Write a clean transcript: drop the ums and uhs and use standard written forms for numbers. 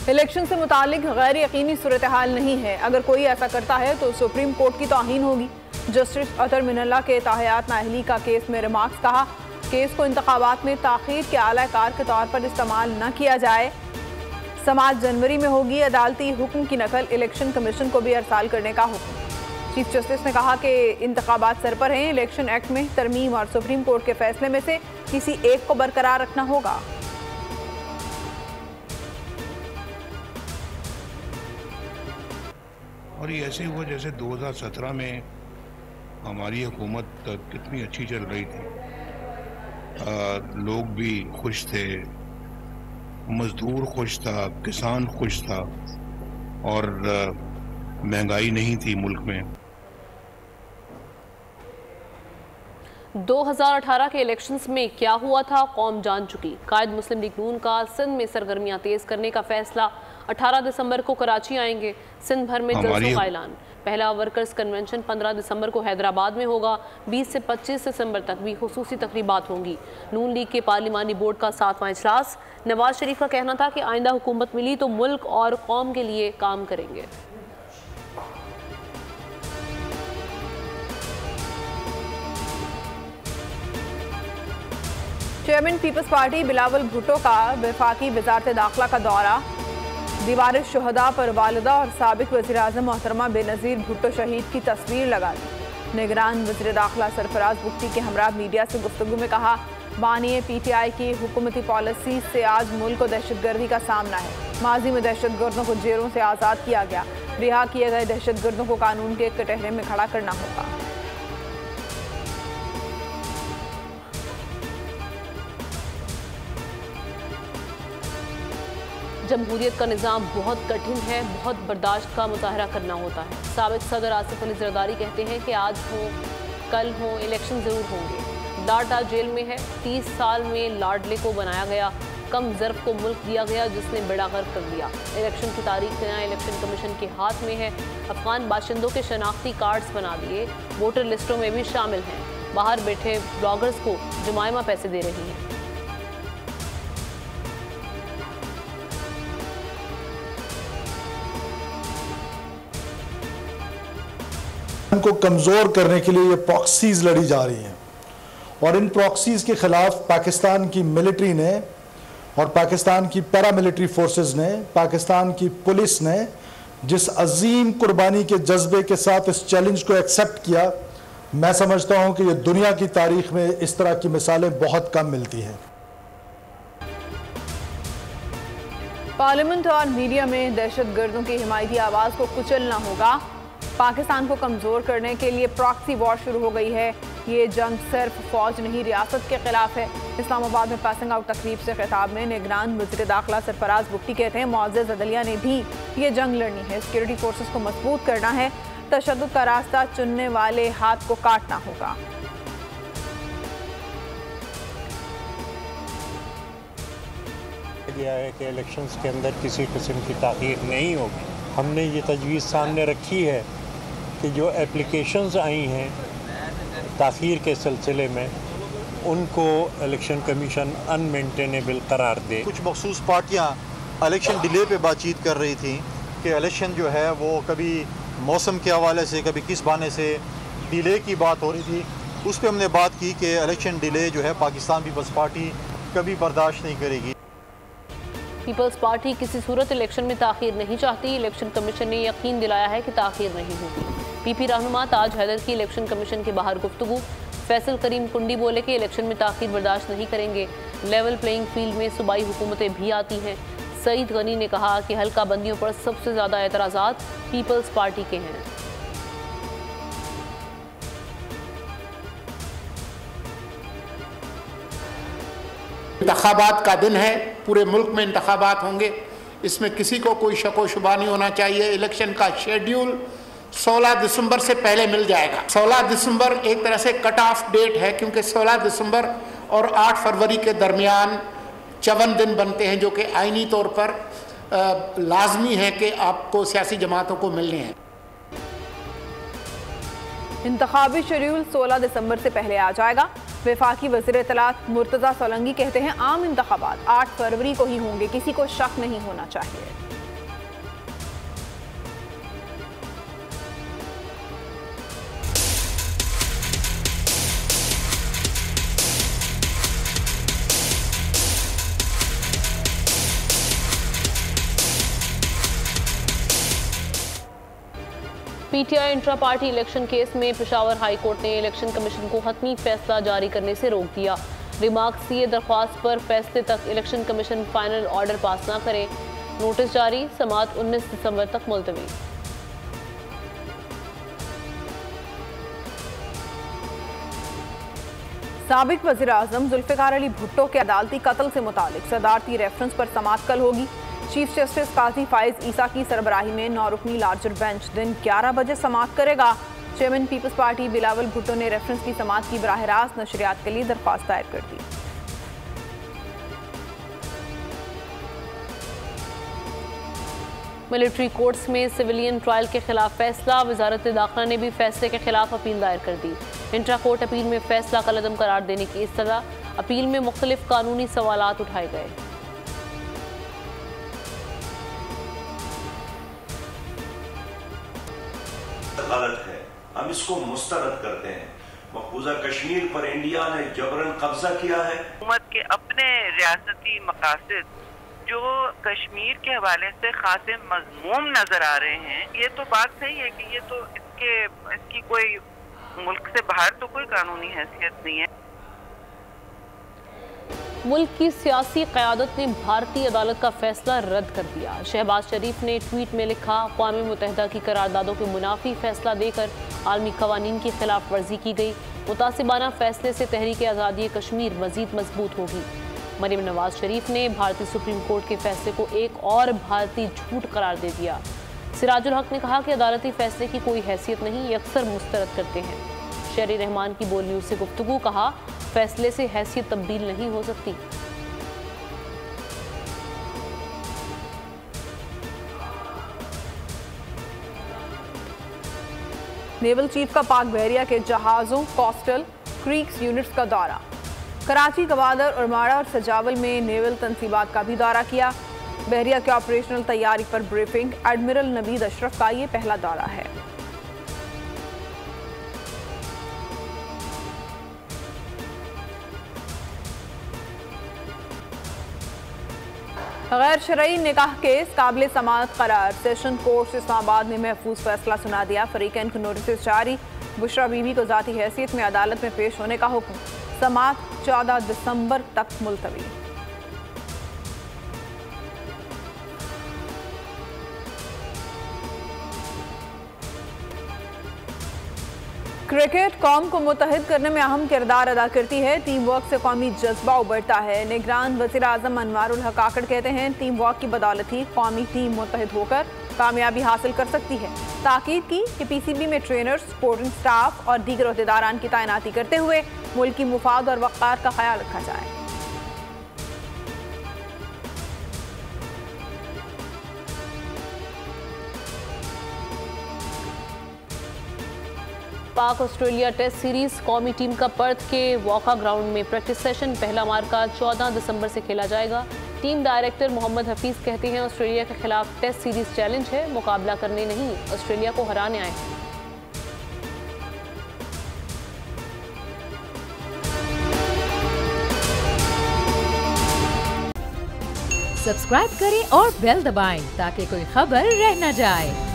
Election से मुतालिक गैर यकीनी सूरत हाल नहीं है, अगर कोई ऐसा करता है तो सुप्रीम कोर्ट की तौहीन होगी। जस्टिस अतर मिनल्ला के ताहयात नाअहली का केस में रिमार्क्स कहा, केस को इंतखाबात में ताखीर के आला कार के तौर पर इस्तेमाल न किया जाए। समाअत जनवरी में होगी। अदालती हुक्म की नकल इलेक्शन कमीशन को भी अरसाल करने का हुक्म। चीफ जस्टिस ने कहा कि इंतखाबात सर पर हैं, इलेक्शन एक्ट में तरमीम और सुप्रीम कोर्ट के फैसले में से किसी एक को बरकरार रखना होगा। और ये ऐसे हुआ जैसे 2017 में हमारी हुकूमत कितनी अच्छी चल रही थी, लोग भी खुश थे, मजदूर खुश था, किसान खुश था और महंगाई नहीं थी मुल्क में। 2018 के इलेक्शंस में क्या हुआ था कौम जान चुकी। कायद मुस्लिम लीग नून का सिंध में सरगर्मियां तेज करने का फैसला। 18 दिसंबर को कराची आएंगे। सिंध भर में जलसों का ऐलान। पहला वर्कर्स कन्वेंशन 15 दिसंबर को हैदराबाद में होगा। 20 से 25 दिसंबर तक भी खुसूसी तकरीबात होंगी। नून लीग के पार्लिमानी बोर्ड का 7वां इजलास। नवाज शरीफ का कहना था कि आइंदा हुकूमत मिली तो मुल्क और कौम के लिए काम करेंगे। चेयरमैन पीपल्स पार्टी बिलावल भुट्टो का वफाकी वजारत दाखिला का दौरा। दीवार शुहदा पर वालिदा और साबिक वज़ीर आज़म मोहतरमा बेनज़ीर भुट्टो शहीद की तस्वीर लगा दी। निगरान वज़ीर दाखिला सरफराज बुख्ती के हमरा मीडिया से गुफ्तगू में कहा, बानिए PTI की हुकूमती पॉलिसी से आज मुल्क को दहशतगर्दी का सामना है। माजी में दहशतगर्दों को जेलों से आज़ाद किया गया। रिहा किए गए दहशतगर्दों को कानून के कटहरे में खड़ा करना होगा। जमहूरियत का निज़ाम बहुत कठिन है, बहुत बर्दाश्त का मुजाहरा करना होता है। साबिक सदर आसिफ अली जरदारी कहते हैं कि आज हो कल हो इलेक्शन ज़रूर होंगे। लाडला जेल में है। 30 साल में लाडले को बनाया गया, कम ज़र्फ को मुल्क दिया गया जिसने बेड़ा गर्क कर दिया। इलेक्शन की तारीख नया इलेक्शन कमीशन के हाथ में है। अफगान बाशिंदों के शनाख्ती कार्ड्स बना दिए, वोटर लिस्टों में भी शामिल हैं। बाहर बैठे ब्लॉगर्स को जुमाइमा पैसे दे रही हैं। को कमज़ोर करने के लिए ये प्रॉक्सीज लड़ी जा रही हैं और इन प्रॉक्सीज के खिलाफ पाकिस्तान की मिलिट्री ने और पाकिस्तान की पैरामिलिट्री फोर्सेस ने, पाकिस्तान की पुलिस ने जिस अजीम कुर्बानी के जज्बे के साथ इस चैलेंज को एक्सेप्ट किया, मैं समझता हूं कि ये दुनिया की तारीख में इस तरह की मिसालें बहुत कम मिलती हैं। पार्लियामेंट और मीडिया में दहशतगर्दों की हिमायती आवाज़ को कुचलना होगा। पाकिस्तान को कमज़ोर करने के लिए प्रॉक्सी वॉर शुरू हो गई है। ये जंग सिर्फ फौज नहीं रियासत के खिलाफ है। इस्लामाबाद में पासिंग आउट तकरीब से खिताब में निगरान वज़ीर दाखिला सरफराज बुख्ती कहते हैं, मुअज़्ज़ज़ अदलिया ने भी ये जंग लड़नी है। सिक्योरिटी फोर्सेस को मजबूत करना है। तशद्दुद का रास्ता चुनने वाले हाथ को काटना होगा। गया है कि इलेक्शंस के अंदर किसी किस्म की ताख़ीर नहीं होगी। हमने ये तजवीज़ सामने रखी है कि जो एप्लीकेशंस आई हैं ताख़ीर के सिलसिले में, उनको इलेक्शन कमीशन अनमेंटेनेबल करार दे। कुछ मखसूस पार्टियाँ इलेक्शन डिले पे बातचीत कर रही थी कि इलेक्शन जो है वो कभी मौसम के हवाले से, कभी किस बहाने से डिले की बात हो रही थी। उस पर हमने बात की कि इलेक्शन डिले जो है पाकिस्तान पीपल्स पार्टी कभी बर्दाश्त नहीं करेगी। पीपल्स पार्टी किसी सूरत इलेक्शन में ताख़ीर नहीं चाहती। इलेक्शन कमीशन ने यकीन दिलाया है कि ताख़ीर नहीं होगी। PP रहनुमा ताज हैदर की इलेक्शन कमीशन के बाहर गुफ्तगू। फैसल करीम कुंडी बोले कि इलेक्शन में ताख़ीर बर्दाश्त नहीं करेंगे। लेवल प्लेइंग फील्ड में सूबाई हुकूमतें भी आती हैं। सईद गनी ने कहा कि हल्का बंदियों पर सबसे ज़्यादा एतराज़ात पीपल्स पार्टी के हैं। इंतखाबात का दिन है, पूरे मुल्क में इंतखाबात होंगे, इसमें किसी को कोई शको शुबा नहीं होना चाहिए। इलेक्शन का शेड्यूल 16 दिसंबर से पहले मिल जाएगा। 16 दिसंबर एक तरह से कट ऑफ डेट है, क्योंकि 16 दिसंबर और 8 फरवरी के दरमियान 54 दिन बनते हैं, जो कि आईनी तौर पर लाजमी है कि आपको सियासी जमातों को मिलने हैं। इंतखाबी शेड्यूल 16 दिसंबर से पहले आ जाएगा। वफाकी वज़ीर इत्तलात मुर्तज़ा सोलंकी कहते हैं, आम इंतखाबात 8 फरवरी को ही होंगे, किसी को शक नहीं होना चाहिए। PTI intra party election case में पेशावर हाई कोर्ट ने इलेक्शन कमीशन को हतमी फैसला जारी करने से रोक दिया। रिमार्क्स दिए दरख्वास्त पर फैसले तक election commission final order pass न करे। नोटिस जारी, समाअत 19 दिसंबर तक मुलतवी। साबिक वज़ीर आज़म जुल्फ़िकार अली भुट्टो के अदालती कत्ल से मुतालिक सदारती रेफरेंस पर समाअत कल होगी। चीफ जस्टिस काजी फाइज ईसा की सरबराही में 9 रुकनी लार्जर बेंच दिन 11 बजे समाअत करेगा। चेयरमैन पीपल्स पार्टी बिलावल भुट्टो ने रेफरेंस की समाअत की बराह रास्त नशरियात के लिए दरख्वास्त दायर कर दी। मिलिट्री कोर्ट्स में सिविलियन ट्रायल के खिलाफ फैसला, वजारत दाखिला ने भी फैसले के खिलाफ अपील दायर कर दी। इंट्रा कोर्ट अपील में फैसला कलअदम करार देने की इस्तदा। अपील में मुख्तलिफ कानूनी सवालात उठाए गए। गलत है, हम इसको मुस्तरद करते हैं। मकबूजा कश्मीर पर इंडिया ने जबरन कब्जा किया है। हुकूमत के अपने रियासती मकासद जो कश्मीर के हवाले से खासे मज़मूम नजर आ रहे हैं, ये तो बात सही है कि ये तो इसकी कोई मुल्क से बाहर तो कोई कानूनी हैसियत नहीं है। मुल्क की सियासी क़यादत ने भारतीय अदालत का फैसला रद्द कर दिया। शहबाज शरीफ ने ट्वीट में लिखा, अक़वाम मुत्तहिदा की करारदादों के मुनाफी फैसला देकर आलमी क़वानीन की खिलाफ वर्जी की गई। मुतासिबाना फैसले से तहरीक आज़ादी कश्मीर मज़ीद मजबूत होगी। मरीम नवाज शरीफ ने भारतीय सुप्रीम कोर्ट के फैसले को एक और भारतीय झूठ करार दे दिया। सिराजुल हक ने कहा कि अदालती फैसले की कोई हैसियत नहीं, ये अक्सर मुस्तरद करते हैं। शहरी रहमान की बोल न्यूज़ से गुफ्तगू, कहा फैसले से हैसियत तब्दील नहीं हो सकती। नेवल चीफ का पाक बहरिया के जहाज़ों कोस्टल क्रीक्स यूनिट्स का दौरा। कराची, गवादर, उरमाड़ा और सजावल में नेवल तनसीबात का भी दौरा किया। बहरिया के ऑपरेशनल तैयारी पर ब्रीफिंग। एडमिरल नवीद अशरफ का ये पहला दौरा है। गैर शरई निकाह केस काबिल समाअत करार। सेशन कोर्ट इस्लामाबाद ने महफूज फैसला सुना दिया। फरीकैन को नोटिस जारी। बुशरा बीबी को ज़ाती हैसियत में अदालत में पेश होने का हुक्म। समाअत 14 दिसंबर तक मुलतवी। क्रिकेट कौम को मुत्तहिद करने में अहम किरदार अदा करती है। टीम वर्क से कौमी जज्बा उभरता है। निगरान वज़ीर आज़म अनवारुल हक काकड़ कहते हैं, टीम वर्क की बदौलत ही कौमी टीम मुत्तहिद होकर कामयाबी हासिल कर सकती है। ताकीद की कि पीसीबी में ट्रेनर्स, सपोर्टिंग स्टाफ और दीगर अहदेदारान की तैनाती करते हुए मुल्क की मुफाद और वक़ार का ख्याल रखा जाए। पाक ऑस्ट्रेलिया टेस्ट सीरीज कौमी टीम का पर्थ के वॉका ग्राउंड में प्रैक्टिस सेशन पहला मार्का 14 दिसंबर से खेला जाएगा। टीम डायरेक्टर मोहम्मद हफीज कहते हैं, ऑस्ट्रेलिया के खिलाफ टेस्ट सीरीज चैलेंज है, मुकाबला करने नहीं, ऑस्ट्रेलिया को हराने आए हैं। सब्सक्राइब करें और बेल दबाएं ताकि कोई खबर रह न जाए।